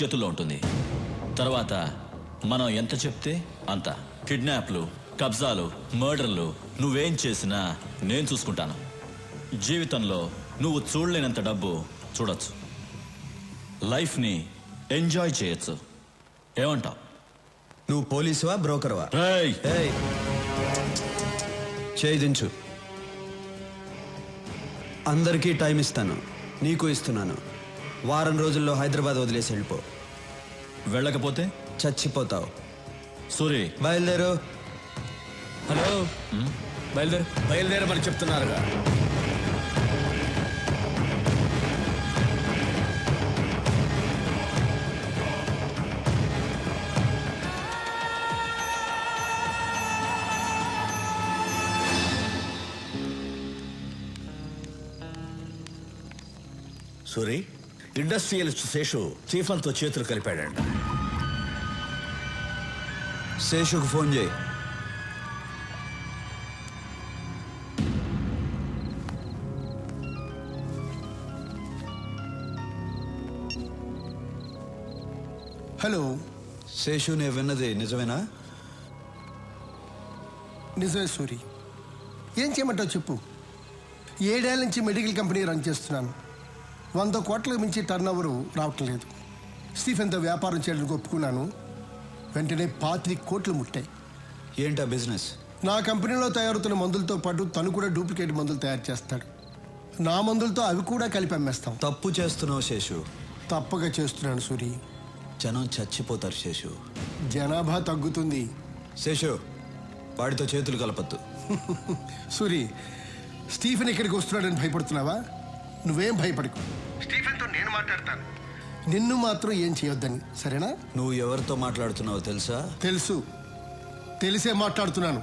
చేతుల్లో ఉంటుంది. తర్వాత మనం ఎంత చెప్తే అంత. కిడ్నాప్లు, కబ్జాలు, మర్డర్లు నువ్వేం చేసినా నేను చూసుకుంటాను. జీవితంలో నువ్వు చూడలేనంత డబ్బు చూడొచ్చు. లైఫ్ని ఎంజాయ్ చేయొచ్చు. ఏమంటావు? నువ్వు పోలీసువా బ్రోకర్వా? రేయ్! చేయి దించు. అందరికీ టైం ఇస్తాను, నీకు ఇస్తున్నాను. వారం రోజుల్లో హైదరాబాద్ వదిలేసి వెళ్ళిపో. వెళ్ళకపోతే చచ్చిపోతావు. సూరి, బయలుదేరు. హలో, బయలుదేరమని చెప్తున్నారుగా. సూరి, ఇండస్ట్రియలిస్ట్ శేషు చీఫన్తో చేతులు కలిపాడంట. శేషుకు ఫోన్ చేయి. హలో శేషు, నేను విన్నది నిజమేనా? నిజమే సూరి. ఏం చేయమంటావు చెప్పు. 7 ఏళ్ల నుంచి మెడికల్ కంపెనీ రన్ చేస్తున్నాను. 100 కోట్లకు మించి టర్న్ ఓవర్ రావటం లేదు. స్టీఫెన్తో వ్యాపారం చేయడానికి ఒప్పుకున్నాను. వెంటనే 25 కోట్లు ముట్టాయి. ఏంటా బిజినెస్? నా కంపెనీలో తయారవుతున్న మందులతో పాటు తను కూడా డూప్లికేట్ మందులు తయారు చేస్తాడు. నా మందులతో అవి కూడా కలిపి అమ్మేస్తాం. తప్పు చేస్తున్నావు శేషు. తప్పక చేస్తున్నాను సూరి. జనం చచ్చిపోతారు శేషు. జనాభా తగ్గుతుంది. శేషు, వాడితో చేతులు కలపద్దు. సూరి, స్టీఫెన్ ఇక్కడికి వస్తున్నాడని భయపడుతున్నావా? నువ్వేం భయపడకు. స్టీఫెన్తో నేను మాట్లాడతాను. నిన్ను మాత్రం ఏం చేయొద్దని, సరేనా? నువ్వు ఎవరితో మాట్లాడుతున్నావో తెలుసా? తెలుసు, తెలిసే మాట్లాడుతున్నాను.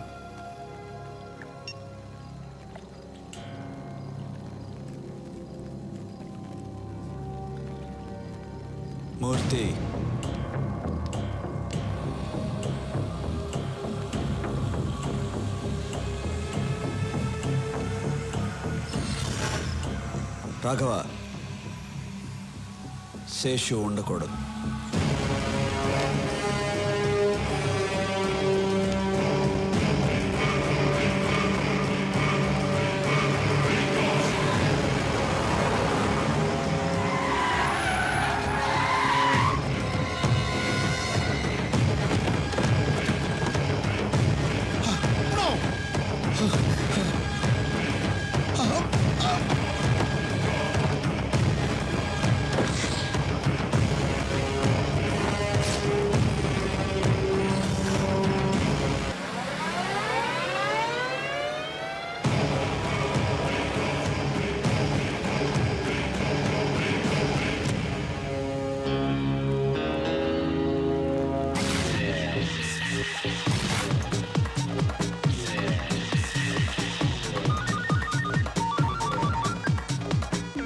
మూర్తి, రాఘవ, శేషు ఉండకూడదు.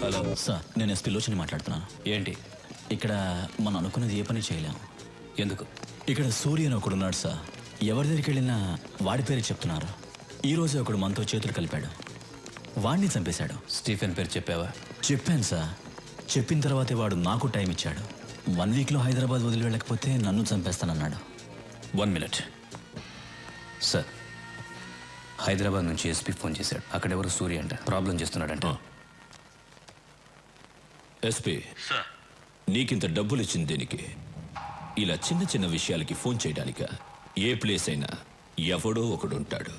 హలో సార్, నేను ఎస్పీ లోచని మాట్లాడుతున్నాను. ఏంటి? ఇక్కడ మనం అనుకున్నది ఏ పని చేయలేము. ఎందుకు? ఇక్కడ సూర్య అని ఒకడున్నాడు సార్. ఎవరి దగ్గరికి వెళ్ళినా వాడి పేరు చెప్తున్నారు. ఈ రోజు ఒకడు మనతో చేతులు కలిపాడు. వాడిని చంపేశాడు. స్టీఫెన్ పేరు చెప్పావా? చెప్పాను సార్. చెప్పిన తర్వాతే వాడు నాకు టైం ఇచ్చాడు. 1 వీక్లో హైదరాబాద్ వదిలి వెళ్ళకపోతే నన్ను చంపేస్తానన్నాడు. 1 మినిట్ సార్. హైదరాబాద్ నుంచి ఎస్పీ ఫోన్ చేశాడు. అక్కడెవరు సూర్య అంట ప్రాబ్లం చేస్తున్నాడంట. ఎస్పీ సార్, నీకింత డబ్బులు ఇచ్చింది దేనికి? ఇలా చిన్న చిన్న విషయాలకి ఫోన్ చేయడానిక? ఏ ప్లేస్ అయినా ఎవడో ఒకడు ఉంటాడు.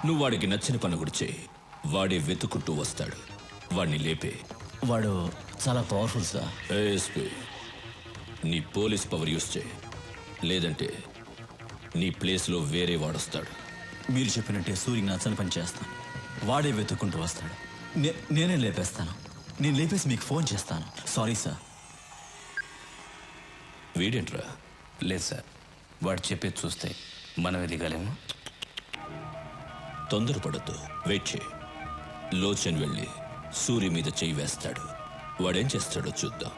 నువ్వు వాడికి నచ్చిన పని కూడా చేయి, వాడే వెతుకుంటూ వస్తాడు. వాడిని లేపే. వాడు చాలా పవర్ఫుల్ సార్. ఎస్పీ, నీ పోలీస్ పవర్ యూస్ చేయి, లేదంటే నీ ప్లేస్లో వేరే వాడొస్తాడు. మీరు చెప్పినట్టే సూర్యకి నచ్చని పని చేస్తాను. వాడే వెతుక్కుంటూ వస్తాడు. నేనే లేపేస్తాను. నేను లేపేసి మీకు ఫోన్ చేస్తాను. Sorry sir. వీడేంట్రా? లేదు సార్, వాడు చెప్పేది చూస్తే మనం ఎదిగాలేము. తొందరపడద్దు, వెయిట్ చేయి. లోచన్ వెళ్ళి సూర్య మీద చేయి వేస్తాడు. వాడేం చేస్తాడో చూద్దాం.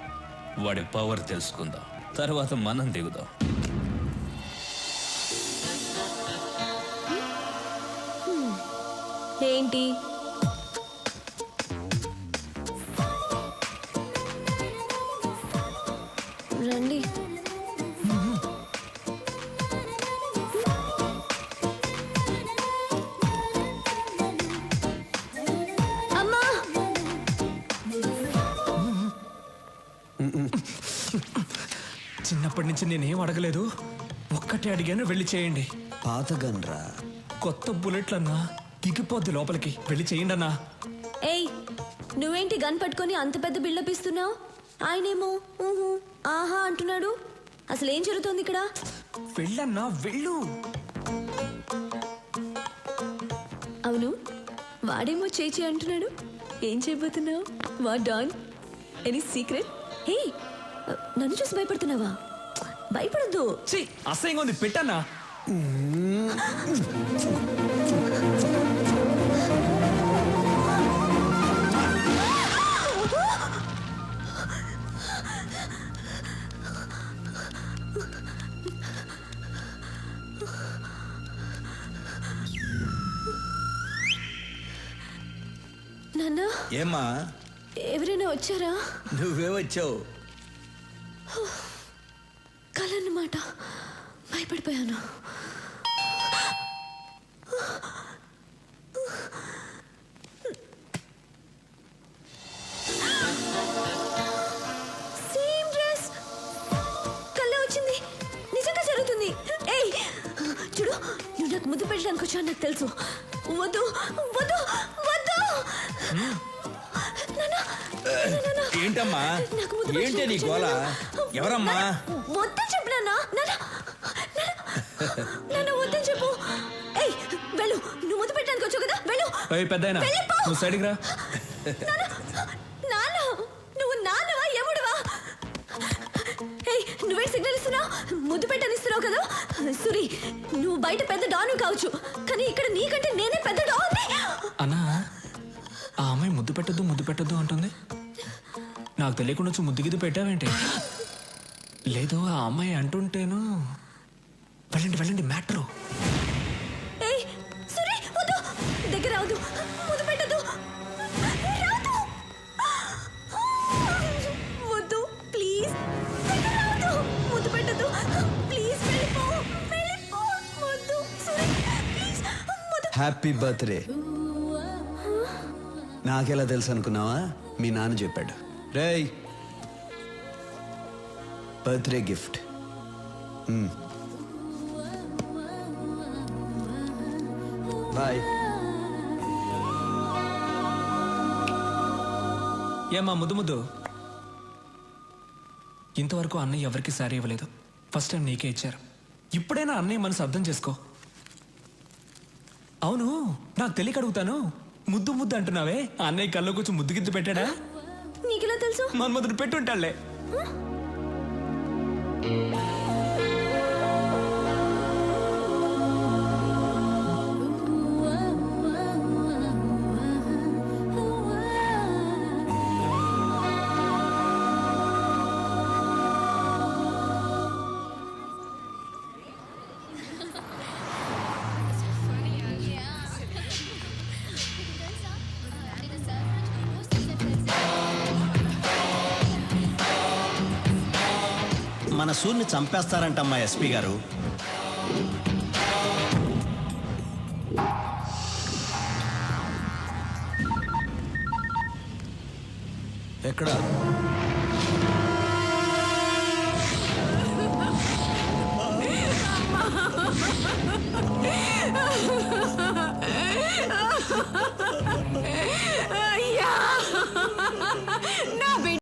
వాడి పవర్ తెలుసుకుందాం, తర్వాత మనం దిగుదాం. ఏంటి? రండి. రండి. అమ్మా చిన్నప్పటి నుంచి నేనేం అడగలేదు, ఒక్కటే అడిగాను, వెళ్ళి చేయండి. పాత గన్రా. కొత్త బుల్లెట్లన్నా దిగిపోద్ది లోపలికి, వెళ్ళి చేయండి అన్నా. ఏయ్, నువ్వేంటి గన్ పట్టుకొని అంత పెద్ద బిల్డప్ ఇస్తున్నావు? ఆయనేమో ఊహు ఆహా అంటున్నాడు. అసలు ఏం జరుగుతోంది ఇక్కడ? వెళ్ళన్నా, వెళ్ళు. అవును, వాడేమో చేయి అంటున్నాడు. ఏం చేయబోతున్నావు? వా డాన్, ఎనీ సీక్రెట్? హే, నన్ను చూసి భయపడుతున్నావా? భయపడద్దు. ఛీ, అసహ్యంగా ఉంది, పెట్టన్నా. నాన్న, ఏమ్మా ఎవరైనా వచ్చారా? నువ్వే వచ్చావు. కలన్నమాట, భయపడిపోయాను. సేమ్ డ్రెస్, కళ్ళ వచ్చింది. నిజంగా జరుగుతుంది. ఏయ్ చూడు, నువ్వు నాకు ముద్దు పెట్టడానికి వచ్చా నాకు తెలుసు. వద్దు వద్దు వద్దు. ఏంటమ్మా, నాకు ముద్దు ఏంటి నీ పెట్టడానికి గోల? వచ్చాను. ఎవరమ్మా? వద్దని చెప్పినా నన్ను వద్దని చెప్పు. ఏయ్ వెళ్ళు, నువ్వు ముద్దు పెట్టడానికి వచ్చావు కదా, వెళ్ళు. ఏయ్ పెద్దాయనా, వెళ్ళిపో. నువ్వు సైడ్కి రా. నాన్న, నువ్వు నాన్నవా ఎముడువా? ఏయ్, నువ్వే సిగ్నల్ ఇస్తున్నావు, ముద్దు పెట్టనిస్తున్నావు కదా. సురి, నువ్వు బయట పెద్ద డాను కావచ్చు, కానీ ఇక్కడ నీకంటే నేనే పెద్ద డాన్ని. అన్నా, ఆ అమ్మాయి ముద్దు పెట్టద్దు అంటుంది. నాకు తెలియకుండా వచ్చి ముద్దు గిద్దు పెట్టావేంటి? లేదు, ఆ అమ్మాయి అంటుంటేను. వెళ్ళండి మ్యాటరు. ఏయ్ సురి, వద్దు, దగ్గర రావద్దు, ముద్దు పెట్టద్దు, రావద్దు, వద్దు ప్లీజ్, దగ్గర రావద్దు, ముద్దు పెట్టద్దు ప్లీజ్, వెళ్ళిపో, వద్దు సురి ప్లీజ్, వద్దు. Happy birthday. నాకెలా తెలుసు అనుకున్నావా? మీ నాన్న చెప్పాడు. రేయ్, బర్త్డే గిఫ్ట్. బాయ్. ఏమా ముద్దు, ఇంతవరకు అన్నయ్య ఎవరికి సారీ ఇవ్వలేదు. ఫస్ట్ టైం నీకే ఇచ్చారు. ఇప్పుడైనా అన్నయ్య మనసు అర్థం చేసుకో. అవును, నాకు తెలియక అడుగుతాను, ముద్దు అంటున్నావే, అన్నయ్య కల్లో కూర్చొని ముద్దు గిద్దు పెట్టాడా? నీకెలా తెలుసు? మన్మధుడు పెట్టుంటాళ్లే. మన సూర్ని చంపేస్తారంటమ్మా ఎస్పీ గారు. ఎక్కడ?